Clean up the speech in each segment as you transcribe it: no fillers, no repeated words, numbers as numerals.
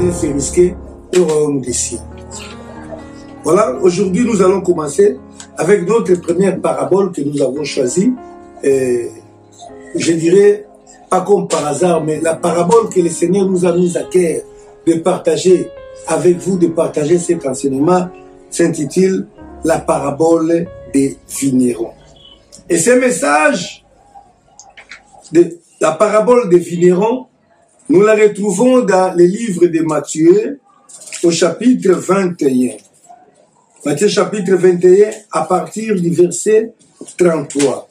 jardin c'est risqué au royaume des cieux. Voilà, aujourd'hui nous allons commencer avec notre première parabole que nous avons choisie. Je dirais, pas comme par hasard, mais la parabole que le Seigneur nous a mise à cœur de partager avec vous, de partager cet enseignement, s'intitule la parabole des vignerons. Et ce message de la parabole des vignerons, nous la retrouvons dans le livre de Matthieu au chapitre 21. Matthieu chapitre 21 à partir du verset 33.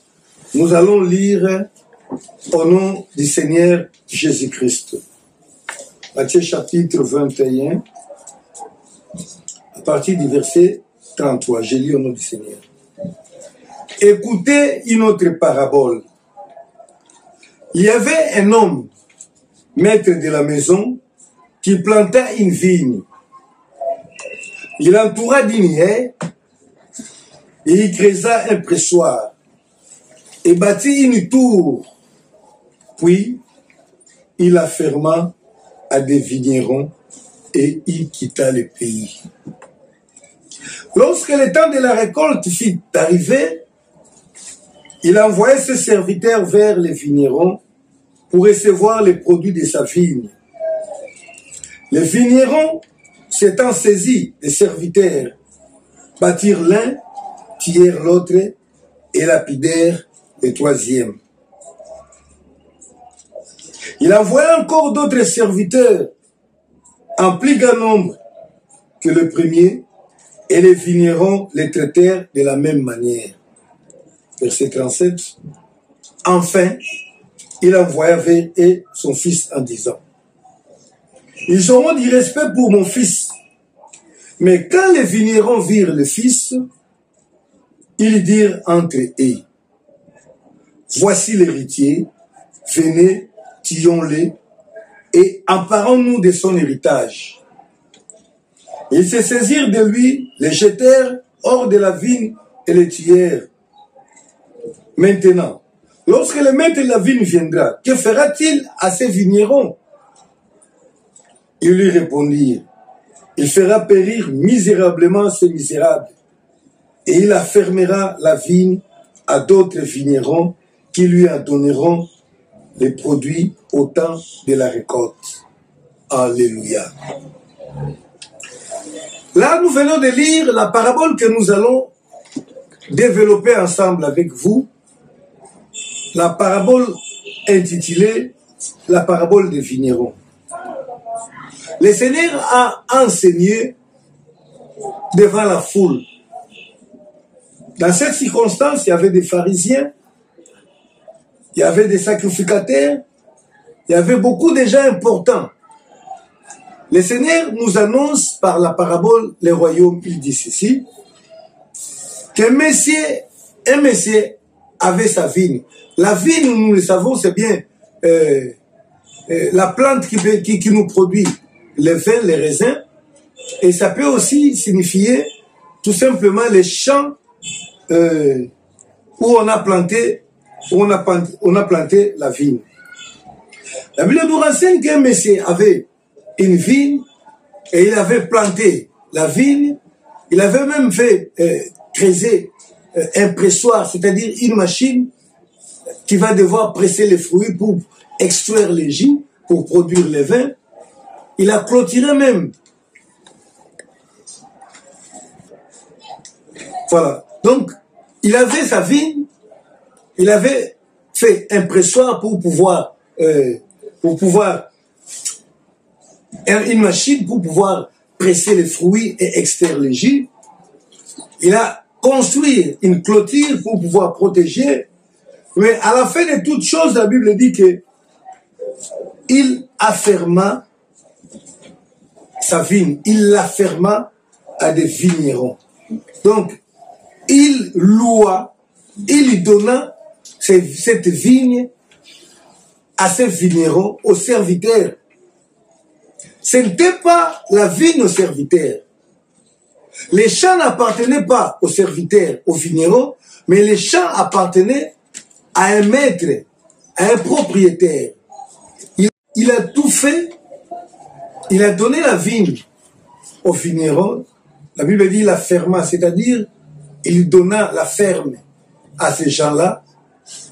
Nous allons lire au nom du Seigneur Jésus-Christ. Matthieu chapitre 21 à partir du verset 33. Je lis au nom du Seigneur. Écoutez une autre parabole. Il y avait un homme, maître de la maison, qui planta une vigne. Il entoura d'une haie et il creusa un pressoir et bâtit une tour. Puis, il la ferma à des vignerons et il quitta le pays. Lorsque le temps de la récolte fut arrivé, il envoya ses serviteurs vers les vignerons pour recevoir les produits de sa vigne. Les vignerons, s'étant saisis des serviteurs, battirent l'un, tuèrent l'autre et lapidèrent le troisième. Il envoya encore d'autres serviteurs en plus grand nombre que le premier, et les vignerons les traitèrent de la même manière. Verset 37. Enfin, il envoya vers eux son fils en disant: ils auront du respect pour mon fils. Mais quand les vignerons virent le fils, ils dirent entre eux: voici l'héritier, venez, tuons-le et emparons-nous de son héritage. Ils se saisirent de lui, le jetèrent hors de la vigne et le tuèrent. Maintenant, lorsque le maître de la vigne viendra, que fera-t-il à ces vignerons? Ils lui répondirent: il fera périr misérablement ces misérables, et il affermera la vigne à d'autres vignerons qui lui en donneront les produits au temps de la récolte. Alléluia. Là, nous venons de lire la parabole que nous allons développer ensemble avec vous. La parabole intitulée la parabole des vignerons. Le Seigneur a enseigné devant la foule. Dans cette circonstance, il y avait des pharisiens, il y avait des sacrificateurs, il y avait beaucoup de gens importants. Le Seigneur nous annonce par la parabole le royaume. Il dit ceci, qu'un monsieur avait sa vigne. La vigne, nous le savons, c'est bien la plante qui nous produit les vins, les raisins, et ça peut aussi signifier tout simplement les champs où on a planté la vigne. La Bible nous renseigne qu'un monsieur avait une vigne et il avait planté la vigne, il avait même fait creuser un pressoir, c'est-à-dire une machine qui va devoir presser les fruits pour extraire les jus, pour produire les vins. Il a clôturé même. Voilà. Donc, il avait sa vigne, il avait fait un pressoir pour pouvoir une machine pour pouvoir presser les fruits et extraire les jus. Il a construit une clôture pour pouvoir protéger. Mais à la fin de toutes choses, la Bible dit que il afferma sa vigne, il l'afferma à des vignerons. Donc, il loua, il donna cette vigne à ces vignerons, aux serviteurs. Ce n'était pas la vigne aux serviteurs. Les champs n'appartenaient pas aux serviteurs, aux vignerons, mais les champs appartenaient à un maître, à un propriétaire. Il a tout fait il a donné la vigne aux vignerons. La Bible dit la ferma, c'est-à-dire il donna la ferme à ces gens-là.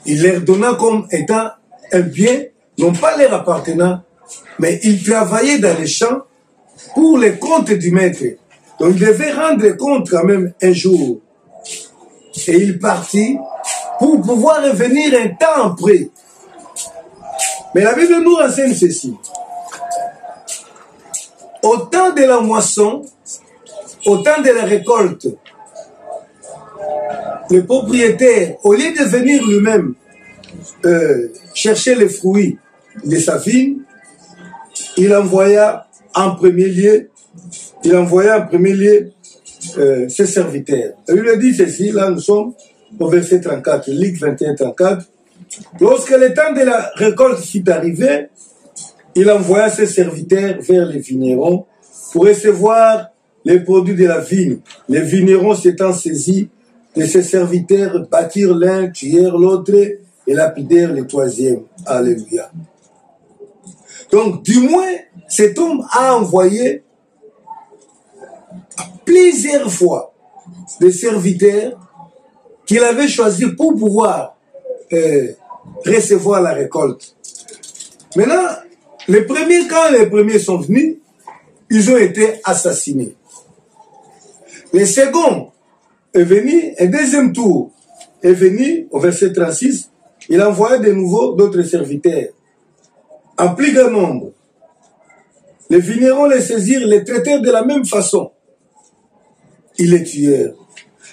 Il leur donna comme étant un bien, non pas leur appartenant, mais ils travaillaient dans les champs pour les comptes du maître. Donc il devait rendre compte quand même un jour. Et il partit pour pouvoir revenir un temps après. Mais la Bible nous renseigne ceci. Au temps de la moisson, au temps de la récolte, le propriétaire, au lieu de venir lui-même chercher les fruits de sa vigne, il envoya en premier lieu ses serviteurs. Et il lui dit ceci, là nous sommes au verset 34, Luc 21, 34. Lorsque le temps de la récolte fut arrivé, il envoya ses serviteurs vers les vignerons pour recevoir les produits de la vigne. Les vignerons s'étant saisis de ses serviteurs, battirent l'un, tuèrent l'autre et lapidèrent le troisième. Alléluia. Donc, du moins, cet homme a envoyé plusieurs fois des serviteurs qu'il avait choisis pour pouvoir recevoir la récolte. Maintenant, quand les premiers sont venus, ils ont été assassinés. Le second est venu, un deuxième tour est venu, au verset 36, il envoya de nouveau d'autres serviteurs, en plus grand nombre. Les vignerons les saisirent, les traitèrent de la même façon. Ils les tuèrent.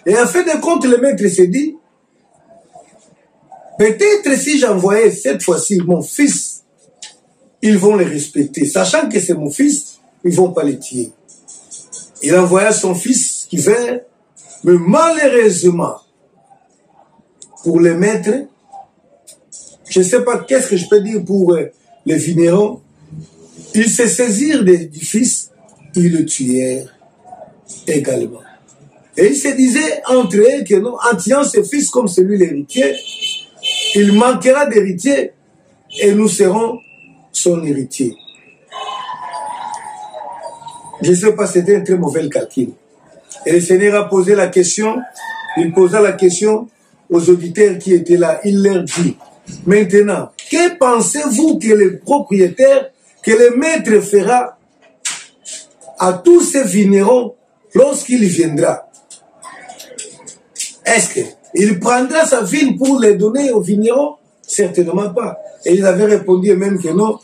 Et en fin de compte, le maître s'est dit, peut-être si j'envoyais cette fois-ci mon fils, ils vont les respecter. Sachant que c'est mon fils, ils ne vont pas les tuer. Il envoya son fils qui vint, mais malheureusement, pour les maîtres, je ne sais pas qu'est-ce que je peux dire pour les vignerons, ils se saisirent du fils, ils le tuèrent également. Et ils se disaient entre eux que non, en tuant ce fils comme celui l'héritier, il manquera d'héritier et nous serons son héritier. Je ne sais pas, c'était un très mauvais calcul. Et le Seigneur a posé la question, il posa la question aux auditeurs qui étaient là. Il leur dit, maintenant, que pensez-vous que le propriétaire, que le maître fera à tous ces vignerons lorsqu'il viendra? Est-ce qu'il prendra sa vigne pour les donner aux vignerons? Certainement pas. Et ils avaient répondu même que non,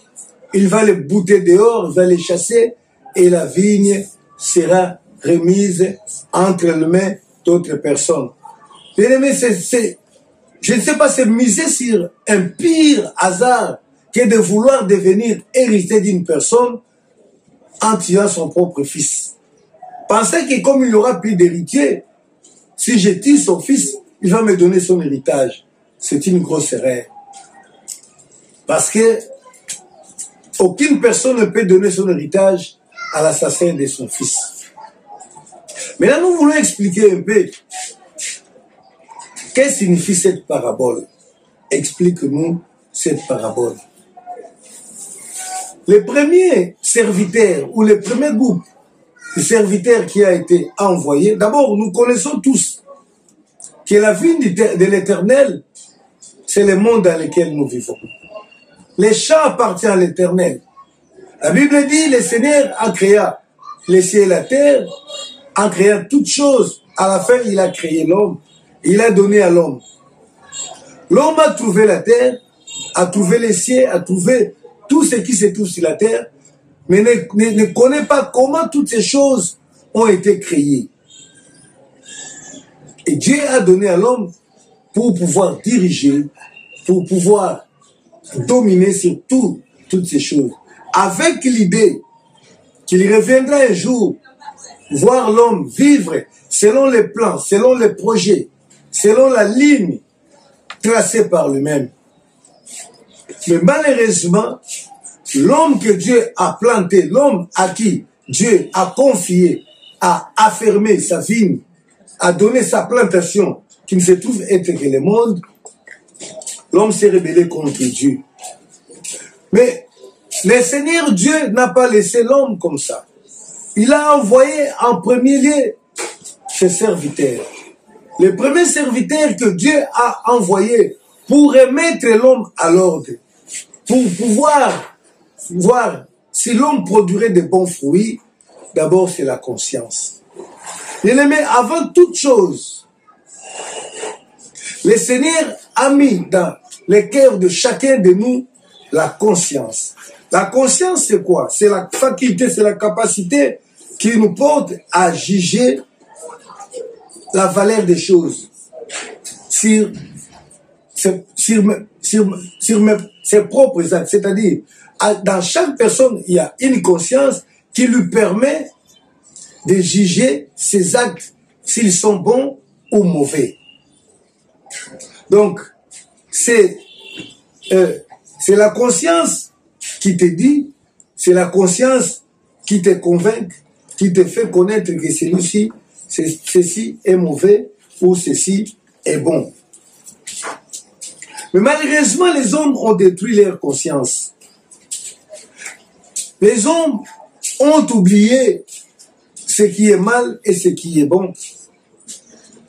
il va les bouter dehors, il va les chasser et la vigne sera remise entre les mains d'autres personnes. Bien aimé, je ne sais pas, c'est miser sur un pire hasard que de vouloir devenir héritier d'une personne en tuant son propre fils. Pensez que comme il n'y aura plus d'héritier, si je tue son fils, il va me donner son héritage. C'est une grosse erreur. Parce que aucune personne ne peut donner son héritage à l'assassin de son fils. Maintenant, nous voulons expliquer un peu qu'est-ce que signifie cette parabole. Explique-nous cette parabole. Le premier serviteur ou le premier groupe de serviteurs qui a été envoyé, d'abord, nous connaissons tous que la vigne de l'Éternel, c'est le monde dans lequel nous vivons. Les champs appartiennent à l'Éternel. La Bible dit, le Seigneur a créé les cieux et la terre, en créant toutes choses. À la fin, il a créé l'homme. Il a donné à l'homme. L'homme a trouvé la terre, a trouvé les cieux, a trouvé tout ce qui se trouve sur la terre, mais ne connaît pas comment toutes ces choses ont été créées. Et Dieu a donné à l'homme pour pouvoir diriger, pour pouvoir dominer sur toutes ces choses. Avec l'idée qu'il reviendra un jour voir l'homme vivre selon les plans, selon les projets, selon la ligne tracée par lui-même. Mais malheureusement, l'homme que Dieu a planté, l'homme à qui Dieu a confié, a affirmé sa vigne, a donné sa plantation, qui ne se trouve être que le monde, l'homme s'est rebellé contre Dieu. Mais Le Seigneur Dieu n'a pas laissé l'homme comme ça. Il a envoyé en premier lieu ses serviteurs. Le premier serviteur que Dieu a envoyé pour remettre l'homme à l'ordre, pour pouvoir voir si l'homme produirait de bons fruits, d'abord c'est la conscience. Bien-aimé, avant toute chose, le Seigneur a mis dans le cœur de chacun de nous la conscience. La conscience, c'est quoi? C'est la faculté, c'est la capacité qui nous porte à juger la valeur des choses sur ses propres actes. C'est-à-dire, dans chaque personne, il y a une conscience qui lui permet de juger ses actes, s'ils sont bons ou mauvais. Donc, c'est la conscience qui te dit, c'est la conscience qui te convainc, qui te fait connaître que celui-ci, ceci est mauvais ou ceci est bon. Mais malheureusement, les hommes ont détruit leur conscience. Les hommes ont oublié ce qui est mal et ce qui est bon.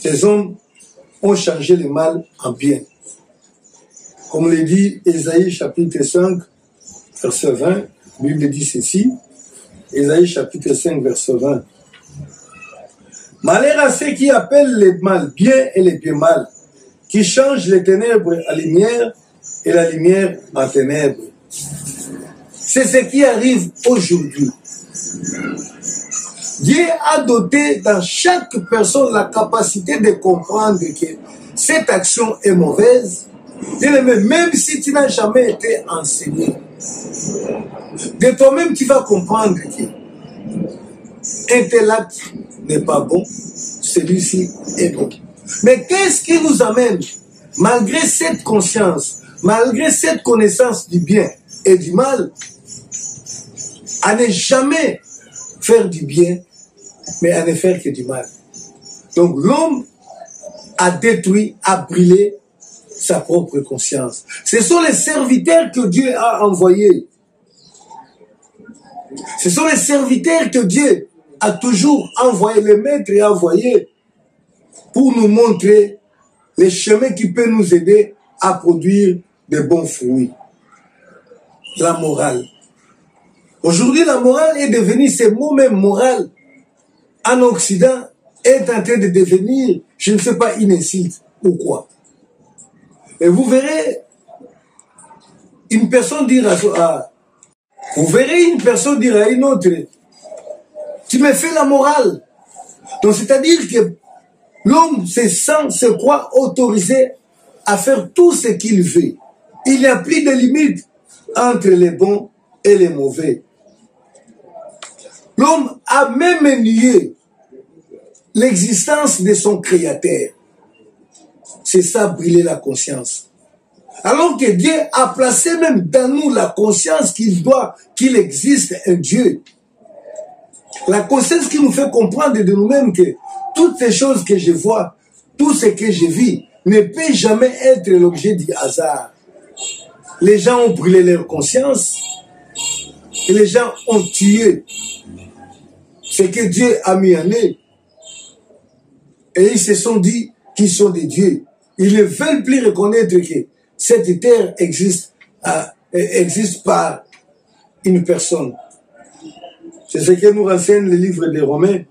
Les hommes ont changé le mal en bien. Comme le dit Ésaïe chapitre 5, verset 20, la Bible dit ceci, Ésaïe chapitre 5, verset 20. Malheur à ceux qui appellent le mal bien et le bien mal, qui changent les ténèbres à lumière et la lumière en ténèbres. C'est ce qui arrive aujourd'hui. Dieu a doté dans chaque personne la capacité de comprendre que cette action est mauvaise, même si tu n'as jamais été enseigné. De toi-même, tu vas comprendre que un tel acte n'est pas bon, celui-ci est bon. Mais qu'est-ce qui nous amène, malgré cette conscience, malgré cette connaissance du bien et du mal, à ne jamais faire du bien, mais à ne faire que du mal? Donc l'homme a détruit, a brûlé sa propre conscience. Ce sont les serviteurs que Dieu a envoyés. Ce sont les serviteurs que Dieu a toujours envoyé, les maîtres et envoyés pour nous montrer les chemins qui peuvent nous aider à produire de bons fruits. La morale. Aujourd'hui, la morale est devenue, ce mot même morale, en Occident, est en train de devenir, je ne sais pas, une insulte ou quoi. Et vous verrez une personne dire vous verrez une personne dire à une autre, tu me fais la morale. Donc c'est-à-dire que l'homme se croit autorisé à faire tout ce qu'il veut. Il n'y a plus de limite entre les bons et les mauvais. L'homme a même nié l'existence de son créateur. C'est ça, brûler la conscience. Alors que Dieu a placé même dans nous la conscience qu'il existe un Dieu. La conscience qui nous fait comprendre de nous-mêmes que toutes ces choses que je vois, tout ce que je vis, ne peut jamais être l'objet du hasard. Les gens ont brûlé leur conscience et les gens ont tué ce que Dieu a mis en eux. Et ils se sont dit qu'ils sont des dieux. Ils ne veulent plus reconnaître que cette terre existe par une personne. C'est ce que nous renseigne le livre des Romains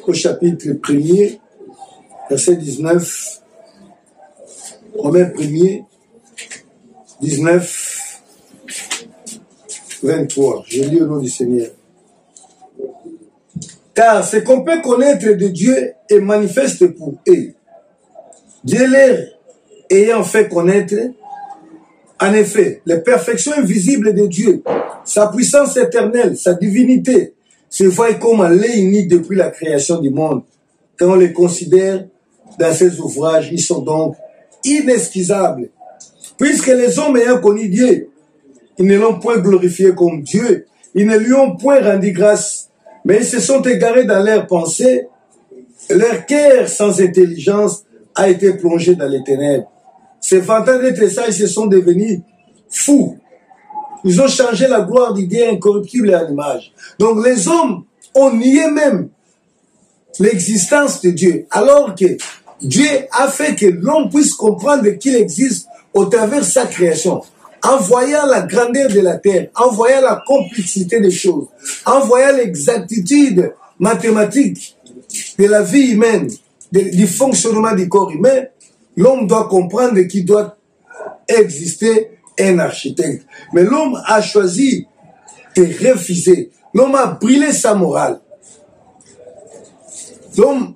au chapitre 1er, verset 19. Romains 1er, 19, 23. Je lis au nom du Seigneur. Car ce qu'on peut connaître de Dieu est manifeste pour eux. Dieu leur ayant fait connaître, en effet, les perfections invisibles de Dieu, sa puissance éternelle, sa divinité, se voient comme en léunis depuis la création du monde. Quand on les considère dans ses ouvrages, ils sont donc inexcusables. Puisque les hommes ayant connu Dieu, ils ne l'ont point glorifié comme Dieu, ils ne lui ont point rendu grâce, mais ils se sont égarés dans leurs pensées, leur cœur sans intelligence a été plongé dans les ténèbres. Se vantant d'être sages, ils se sont devenus fous. Ils ont changé la gloire du Dieu incorruptible et à l'image. Donc les hommes ont nié même l'existence de Dieu, alors que Dieu a fait que l'homme puisse comprendre qu'il existe au travers de sa création, en voyant la grandeur de la terre, en voyant la complexité des choses, en voyant l'exactitude mathématique de la vie humaine, du fonctionnement du corps humain. L'homme doit comprendre qu'il doit exister un architecte. Mais l'homme a choisi de refuser. L'homme a brûlé sa morale. L'homme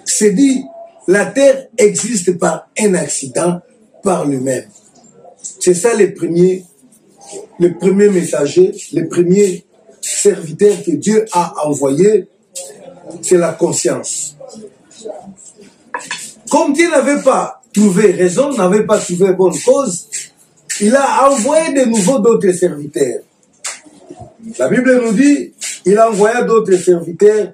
s'est dit, la terre existe par un accident, par lui-même. C'est ça les premiers messagers, les premiers serviteurs que Dieu a envoyés, c'est la conscience. Comme Dieu n'avait pas trouvé raison, n'avait pas trouvé bonne cause, il a envoyé de nouveau d'autres serviteurs. La Bible nous dit, il a envoyé d'autres serviteurs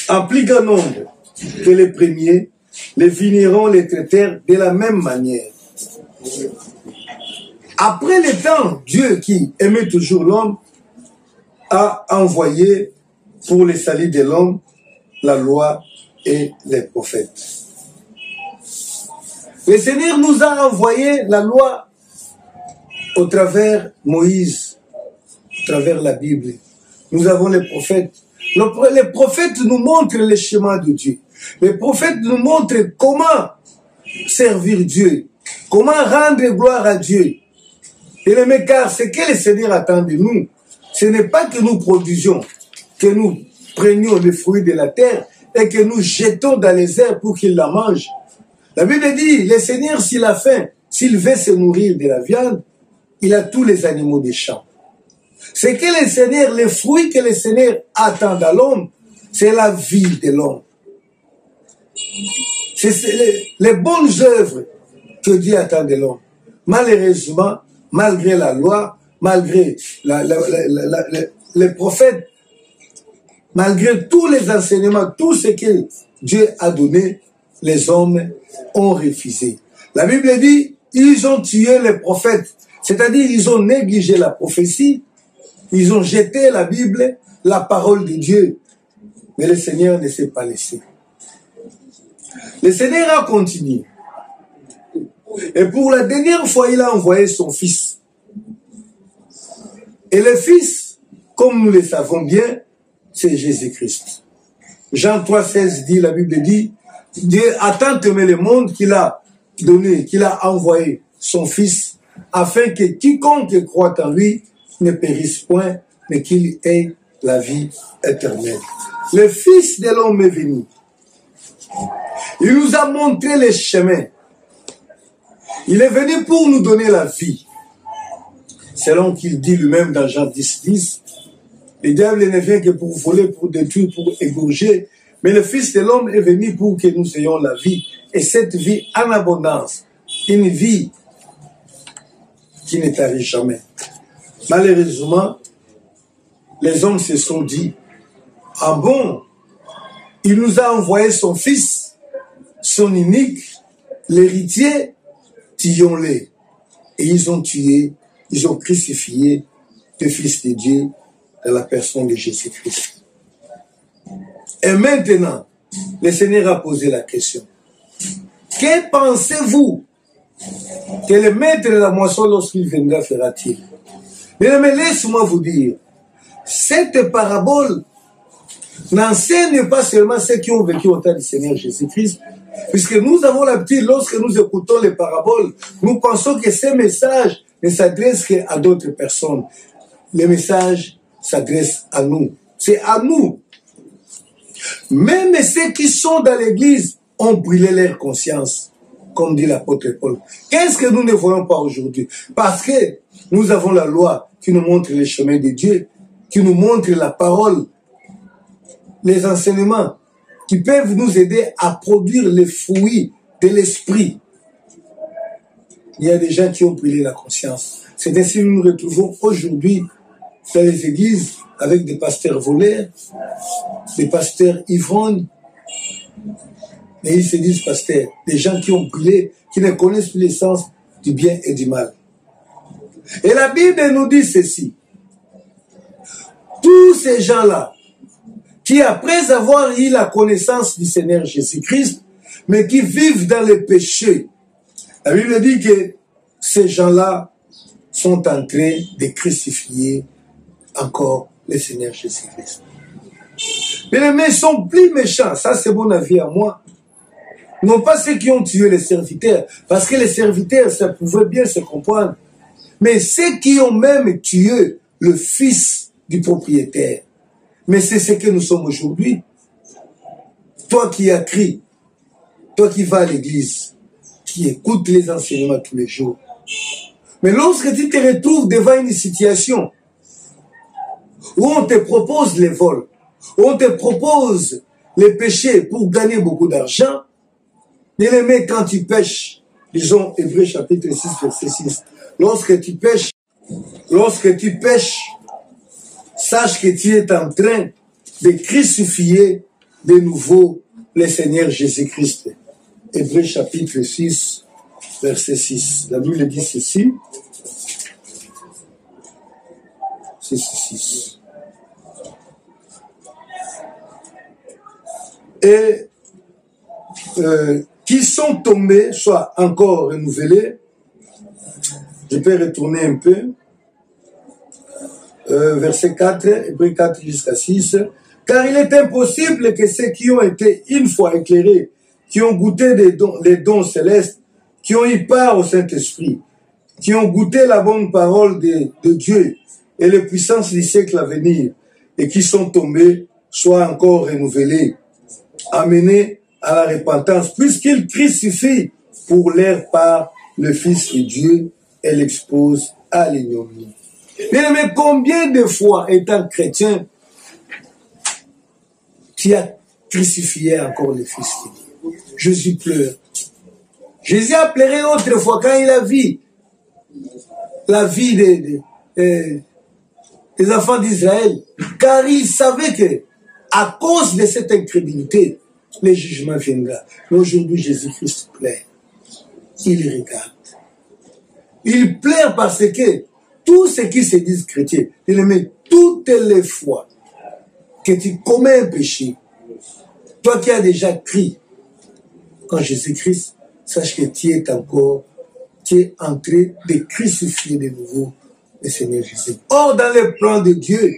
en plus grand nombre que les premiers, les vignerons, les traiteurs de la même manière. Après le temps, Dieu qui aimait toujours l'homme a envoyé pour le salut de l'homme la loi et les prophètes. Le Seigneur nous a envoyé la loi au travers Moïse, au travers la Bible. Nous avons les prophètes. Les prophètes nous montrent le chemin de Dieu. Les prophètes nous montrent comment servir Dieu, comment rendre gloire à Dieu. Et car ce que le Seigneur attend de nous, ce n'est pas que nous produisions, que nous prenions les fruits de la terre et que nous jetons dans les airs pour qu'ils la mangent. La Bible dit, le Seigneur, s'il a faim, s'il veut se nourrir de la viande, il a tous les animaux des champs. C'est que le Seigneur, les fruits que le Seigneur attend à l'homme, c'est la vie de l'homme. C'est les bonnes œuvres que Dieu attend de l'homme. Malheureusement, malgré la loi, malgré les prophètes, malgré tous les enseignements, tout ce que Dieu a donné, les hommes ont refusé. La Bible dit, ils ont tué les prophètes, c'est-à-dire ils ont négligé la prophétie, ils ont jeté la Bible, la parole de Dieu. Mais le Seigneur ne s'est pas laissé. Le Seigneur a continué. Et pour la dernière fois, il a envoyé son Fils. Et le Fils, comme nous le savons bien, c'est Jésus-Christ. Jean 3,16 dit, la Bible dit, Dieu a tant aimé le monde qu'il a donné, qu'il a envoyé son Fils, afin que quiconque croit en lui ne périsse point, mais qu'il ait la vie éternelle. Le Fils de l'homme est venu. Il nous a montré les chemins. Il est venu pour nous donner la vie. Selon qu'il dit lui-même dans Jean 10,10, le diable ne vient que pour voler, pour détruire, pour égorger. Mais le Fils de l'homme est venu pour que nous ayons la vie. Et cette vie en abondance. Une vie qui ne tarit jamais. Malheureusement, les hommes se sont dit, ah bon, il nous a envoyé son Fils, son unique, l'héritier, tuons-le. Et ils ont tué, ils ont crucifié le Fils de Dieu dans la personne de Jésus-Christ. Et maintenant, le Seigneur a posé la question. Que pensez-vous que le maître de la moisson, lorsqu'il viendra, fera-t-il? Mais laisse-moi vous dire, cette parabole n'enseigne pas seulement ceux qui ont vécu au temps du Seigneur Jésus-Christ, puisque nous avons l'habitude, lorsque nous écoutons les paraboles, nous pensons que ces messages ne s'adressent qu'à d'autres personnes. Les messages s'adressent à nous. C'est à nous. Même ceux qui sont dans l'église ont brûlé leur conscience, comme dit l'apôtre Paul. Qu'est-ce que nous ne voyons pas aujourd'hui? Parce que nous avons la loi qui nous montre les chemins de Dieu, qui nous montre la parole, les enseignements qui peuvent nous aider à produire les fruits de l'esprit. Il y a des gens qui ont brûlé la conscience. C'est ainsi que nous nous retrouvons aujourd'hui dans les églises avec des pasteurs voleurs, des pasteurs ivrognes. Et ils se disent pasteurs, des gens qui ont brûlé, qui ne connaissent plus l'essence du bien et du mal. Et la Bible nous dit ceci. Tous ces gens-là, qui après avoir eu la connaissance du Seigneur Jésus-Christ, mais qui vivent dans le péché, la Bible dit que ces gens-là sont en train de crucifier encore le Seigneur Jésus-Christ. Mais ils sont plus méchants, ça c'est mon avis à moi. Non pas ceux qui ont tué les serviteurs, parce que les serviteurs, ça pouvait bien se comprendre. Mais ceux qui ont même tué le fils du propriétaire. Mais c'est ce que nous sommes aujourd'hui. Toi qui as crié, toi qui vas à l'église, qui écoutes les enseignements tous les jours. Mais lorsque tu te retrouves devant une situation où on te propose les vols, où on te propose les péchés pour gagner beaucoup d'argent, bien aimé, quand tu pêches, disons Hébreux chapitre 6, verset 6, lorsque tu pêches, sache que tu es en train de crucifier de nouveau le Seigneur Jésus-Christ. Hébreux chapitre 6, verset 6. La Bible dit ceci. 6. Et qui sont tombés, soit encore renouvelés. Je peux retourner un peu. Verset 4, Hébreux 4 jusqu'à 6. Car il est impossible que ceux qui ont été une fois éclairés, qui ont goûté les dons célestes, qui ont eu part au Saint-Esprit, qui ont goûté la bonne parole de Dieu et les puissances du siècle à venir, et qui sont tombés, soient encore renouvelés, amenés à la repentance, puisqu'ils crucifient pour leur part le Fils de Dieu et l'exposent à l'ignominie. Mais combien de fois, étant chrétien, tu as crucifié encore le Fils de Dieu? Jésus pleure. Jésus a pleuré autrefois quand il a vu la vie des enfants d'Israël, car il savait que à cause de cette incrédulité, le jugement viendra. Mais aujourd'hui, Jésus-Christ pleure. Il regarde. Il pleure parce que tous ceux qui se disent chrétiens, il met toutes les fois que tu commets un péché, toi qui as déjà crié en Jésus-Christ, sache que tu es en train de crucifier de nouveau le Seigneur Jésus. Or, dans le plan de Dieu,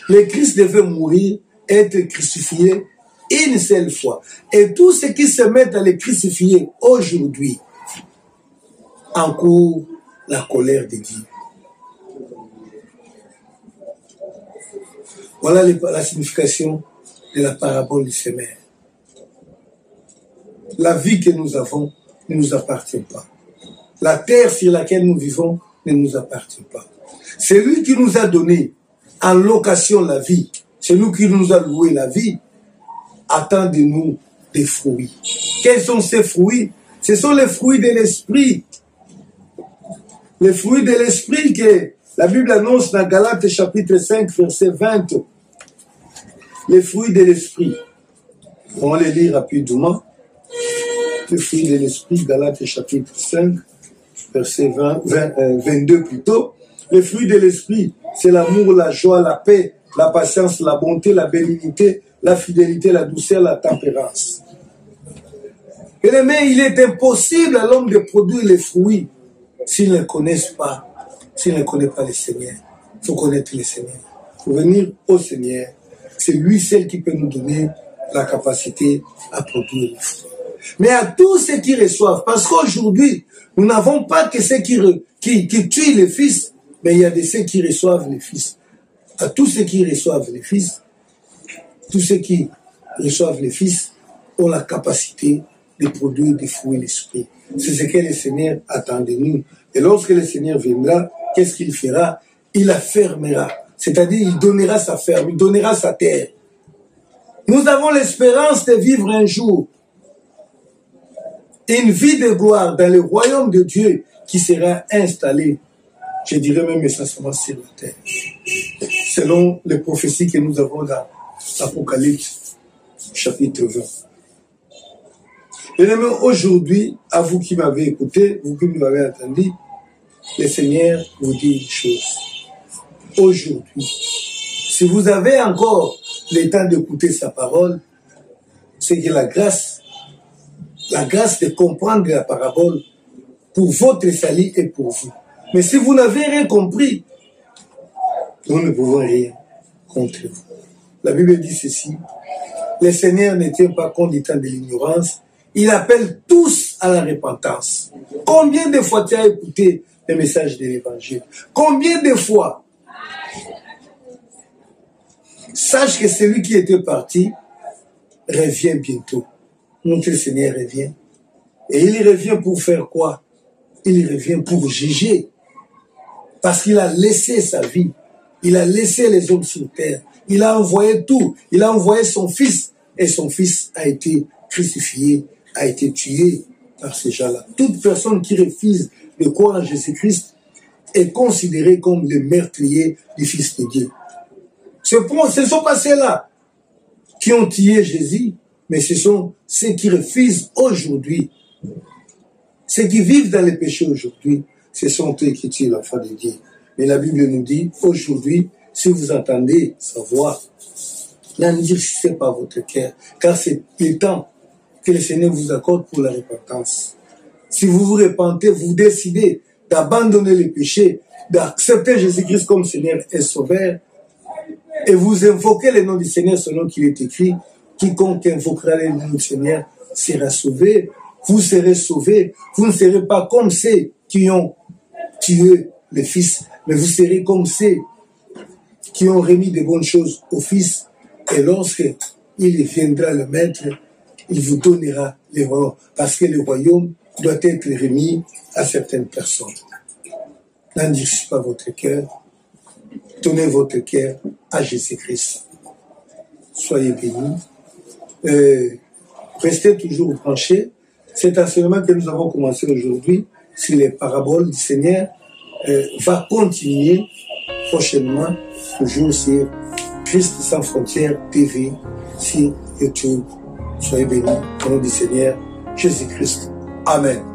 le Christ devait mourir, être crucifié une seule fois. Et tous ceux qui se mettent à le crucifier aujourd'hui encourent la colère de Dieu. Voilà la signification de la parabole du semeur. La vie que nous avons ne nous appartient pas. La terre sur laquelle nous vivons ne nous appartient pas. C'est lui qui nous a donné en location la vie. C'est lui qui nous a loué la vie. Attend de nous des fruits. Quels sont ces fruits? Ce sont les fruits de l'esprit. Les fruits de l'esprit que la Bible annonce dans Galates chapitre 5, verset 20. Les fruits de l'esprit. On va les lire rapidement. Les fruits de l'esprit, Galates chapitre 5, verset 22 plutôt. Les fruits de l'esprit, c'est l'amour, la joie, la paix, la patience, la bonté, la bénignité, la fidélité, la douceur, la tempérance. Mais il est impossible à l'homme de produire les fruits s'il ne connaissent pas, s'il ne connaît pas le Seigneur. Il faut connaître le Seigneur. Il faut venir au Seigneur. C'est lui seul qui peut nous donner la capacité à produire les fruits. Mais à tous ceux qui reçoivent, parce qu'aujourd'hui, nous n'avons pas que ceux qui tuent les fils, mais il y a de ceux qui reçoivent les fils. À tous ceux qui reçoivent les fils, tous ceux qui reçoivent les fils ont la capacité de produire des fruits de l'esprit. C'est ce que le Seigneur attend de nous. Et lorsque le Seigneur viendra, qu'est-ce qu'il fera? Il la fermera. C'est-à-dire, il donnera sa ferme, il donnera sa terre. Nous avons l'espérance de vivre un jour une vie de gloire dans le royaume de Dieu qui sera installé, je dirais même essentiellement sur la terre. Selon les prophéties que nous avons dans l'Apocalypse, chapitre 20. Et même aujourd'hui, à vous qui m'avez écouté, vous qui m'avez entendu, le Seigneur vous dit une chose. Aujourd'hui, si vous avez encore le temps d'écouter sa parole, c'est que la grâce de comprendre la parabole pour votre salut et pour vous. Mais si vous n'avez rien compris, nous ne pouvons rien contre vous. La Bible dit ceci, le Seigneur ne tient pas compte du temps de l'ignorance, il appelle tous à la repentance. Combien de fois tu as écouté le message de l'évangile? Combien de fois? Sache que celui qui était parti revient bientôt. Notre Seigneur revient. Et il revient pour faire quoi? Il revient pour juger. Parce qu'il a laissé sa vie. Il a laissé les hommes sur terre. Il a envoyé tout. Il a envoyé son fils. Et son fils a été crucifié, a été tué par ces gens-là. Toute personne qui refuse de croire en Jésus-Christ est considérée comme le meurtrier du Fils de Dieu. Ce ne sont pas ceux-là qui ont tué Jésus, mais ce sont ceux qui refusent aujourd'hui. Ceux qui vivent dans les péchés aujourd'hui, ce sont eux qui tuent l'enfant de Dieu. Mais la Bible nous dit, aujourd'hui, si vous entendez sa voix, n'endurcissez pas votre cœur, car c'est le temps que le Seigneur vous accorde pour la repentance. Si vous vous repentez, vous décidez d'abandonner le péché, d'accepter Jésus-Christ comme Seigneur et Sauveur, et vous invoquez le nom du Seigneur selon qu'il est écrit, quiconque invoquera le nom du Seigneur sera sauvé, vous serez sauvés, vous ne serez pas comme ceux qui ont tué le Fils, mais vous serez comme ceux qui ont remis de bonnes choses au Fils, et lorsque il viendra le Maître, il vous donnera le royaume, parce que le royaume doit être remis à certaines personnes. N'endurcissez pas votre cœur, donnez votre cœur à Jésus-Christ. Soyez bénis. Restez toujours branchés. Cet enseignement que nous avons commencé aujourd'hui sur les paraboles du Seigneur va continuer prochainement, toujours sur Christ sans frontières TV, sur YouTube. Soyez bénis au nom du Seigneur Jésus-Christ. Amen.